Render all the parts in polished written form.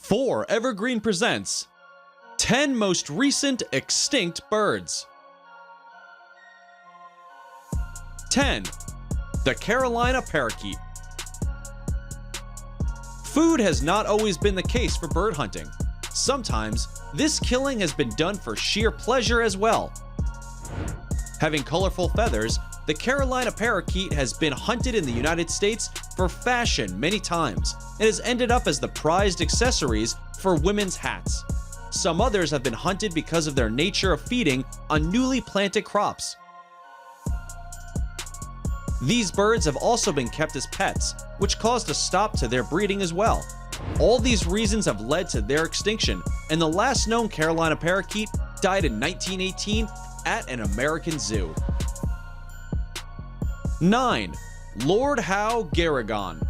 4 Evergreen presents 10 most recent extinct birds. 10. The Carolina parakeet. Food has not always been the case for bird hunting. Sometimes, this killing has been done for sheer pleasure as well. Having colorful feathers, the Carolina parakeet has been hunted in the United States for fashion many times and has ended up as the prized accessories for women's hats. Some others have been hunted because of their nature of feeding on newly planted crops. These birds have also been kept as pets, which caused a stop to their breeding as well. All these reasons have led to their extinction, and the last known Carolina parakeet died in 1918 at an American zoo. 9. Lord Howe Gerygone.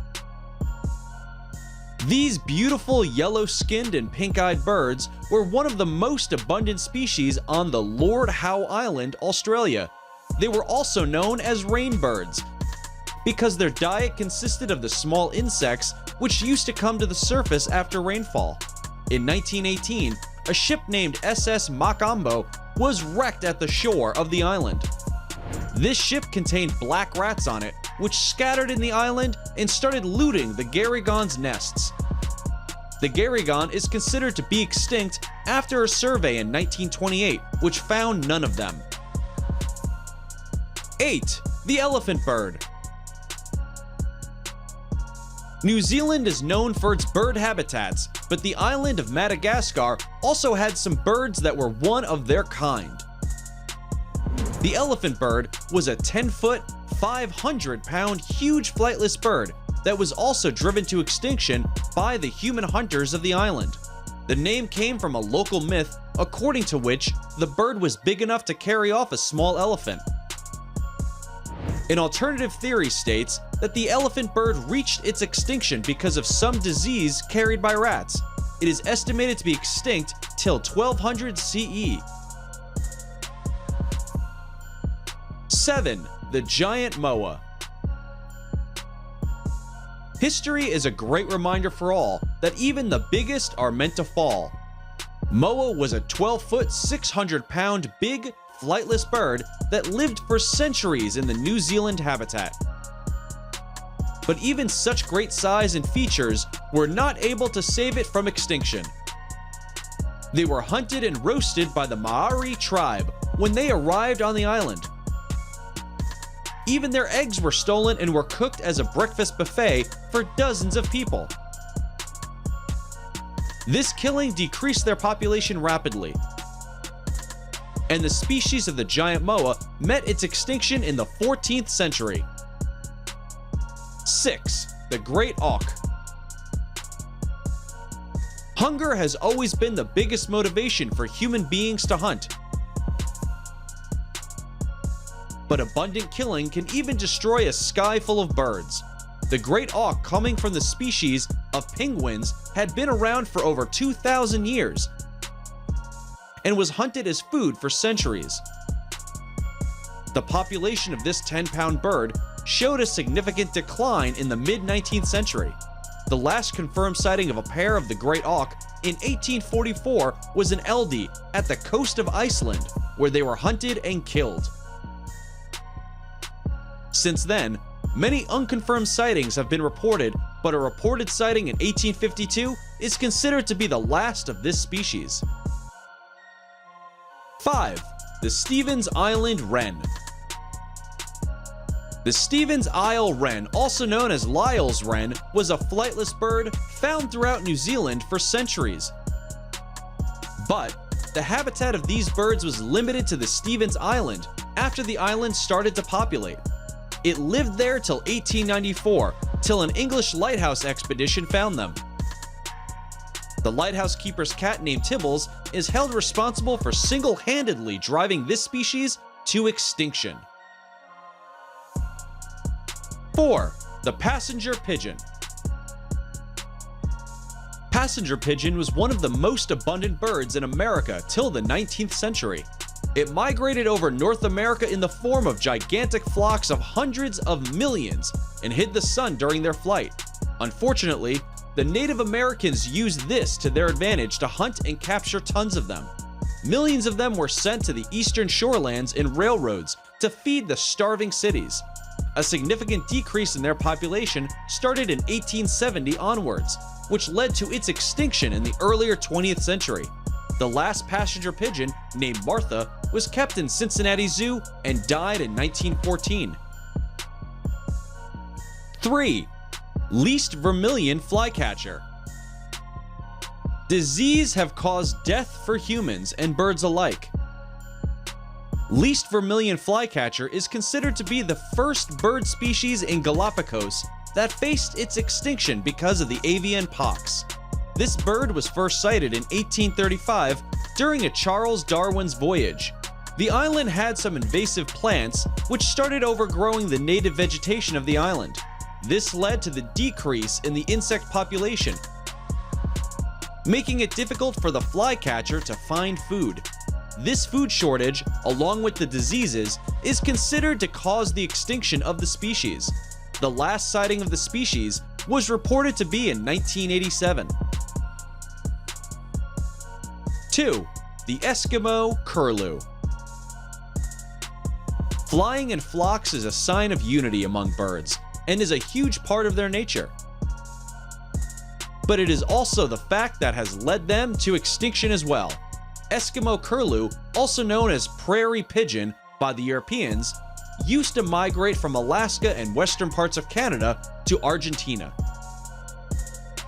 These beautiful yellow-skinned and pink-eyed birds were one of the most abundant species on the Lord Howe Island, Australia. They were also known as rainbirds because their diet consisted of the small insects which used to come to the surface after rainfall. In 1918, a ship named SS Makambo was wrecked at the shore of the island. This ship contained black rats on it, which scattered in the island and started looting the Gerygone's nests. The Gerygone is considered to be extinct after a survey in 1928, which found none of them. 8. The elephant bird. New Zealand is known for its bird habitats, but the island of Madagascar also had some birds that were one of their kind. The elephant bird was a 10-foot, 500-pound huge flightless bird that was also driven to extinction by the human hunters of the island. The name came from a local myth according to which the bird was big enough to carry off a small elephant. An alternative theory states that the elephant bird reached its extinction because of some disease carried by rats. It is estimated to be extinct till 1200 CE. 7. The Giant Moa. History is a great reminder for all that even the biggest are meant to fall. Moa was a 12-foot, 600-pound big, flightless bird that lived for centuries in the New Zealand habitat. But even such great size and features were not able to save it from extinction. They were hunted and roasted by the Maori tribe when they arrived on the island. Even their eggs were stolen and were cooked as a breakfast buffet for dozens of people. This killing decreased their population rapidly, and the species of the giant moa met its extinction in the 14th century. 6. The Great Auk. Hunger has always been the biggest motivation for human beings to hunt. But abundant killing can even destroy a sky full of birds. The Great Auk, coming from the species of penguins, had been around for over 2,000 years and was hunted as food for centuries. The population of this 10-pound bird showed a significant decline in the mid-19th century. The last confirmed sighting of a pair of the Great Auk in 1844 was in Eldey at the coast of Iceland, where they were hunted and killed. Since then, many unconfirmed sightings have been reported, but a reported sighting in 1852 is considered to be the last of this species. 5. The Stevens Island Wren. The Stevens Isle Wren, also known as Lyall's Wren, was a flightless bird found throughout New Zealand for centuries. But the habitat of these birds was limited to the Stevens Island after the island started to populate. It lived there till 1894, till an English lighthouse expedition found them. The lighthouse keeper's cat named Tibbles is held responsible for single-handedly driving this species to extinction. 4. The Passenger Pigeon. Passenger pigeon was one of the most abundant birds in America till the 19th century. It migrated over North America in the form of gigantic flocks of hundreds of millions and hid the sun during their flight. Unfortunately, the Native Americans used this to their advantage to hunt and capture tons of them. Millions of them were sent to the eastern shorelands in railroads to feed the starving cities. A significant decrease in their population started in 1870 onwards, which led to its extinction in the earlier 20th century. The last passenger pigeon, named Martha, was kept in Cincinnati Zoo and died in 1914. 3. Least vermilion flycatcher. Disease have caused death for humans and birds alike. Least vermilion flycatcher is considered to be the first bird species in Galapagos that faced its extinction because of the avian pox. This bird was first sighted in 1835 during a Charles Darwin's voyage. The island had some invasive plants which started overgrowing the native vegetation of the island. This led to the decrease in the insect population, making it difficult for the flycatcher to find food. This food shortage, along with the diseases, is considered to cause the extinction of the species. The last sighting of the species was reported to be in 1987. 2. The Eskimo curlew. Flying in flocks is a sign of unity among birds and is a huge part of their nature. But it is also the fact that has led them to extinction as well. Eskimo curlew, also known as prairie pigeon by the Europeans, used to migrate from Alaska and western parts of Canada to Argentina.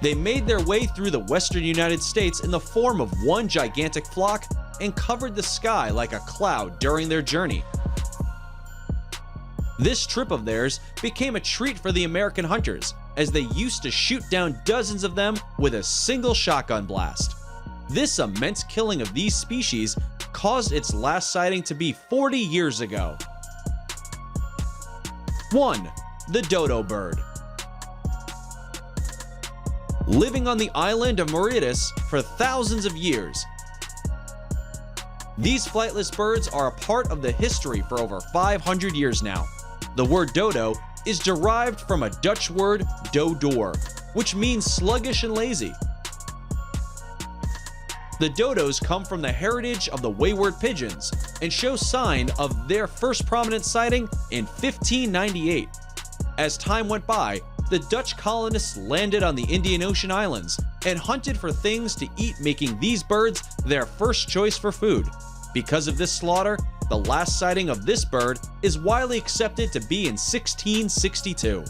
They made their way through the western United States in the form of one gigantic flock and covered the sky like a cloud during their journey. This trip of theirs became a treat for the American hunters, as they used to shoot down dozens of them with a single shotgun blast. This immense killing of these species caused its last sighting to be 40 years ago. 1. The Dodo Bird. Living on the island of Mauritius for thousands of years, these flightless birds are a part of the history for over 500 years now. The word dodo is derived from a Dutch word dodor, which means sluggish and lazy. The dodos come from the heritage of the wayward pigeons and show sign of their first prominent sighting in 1598. As time went by, the Dutch colonists landed on the Indian Ocean islands and hunted for things to eat, making these birds their first choice for food. Because of this slaughter, the last sighting of this bird is widely accepted to be in 1662.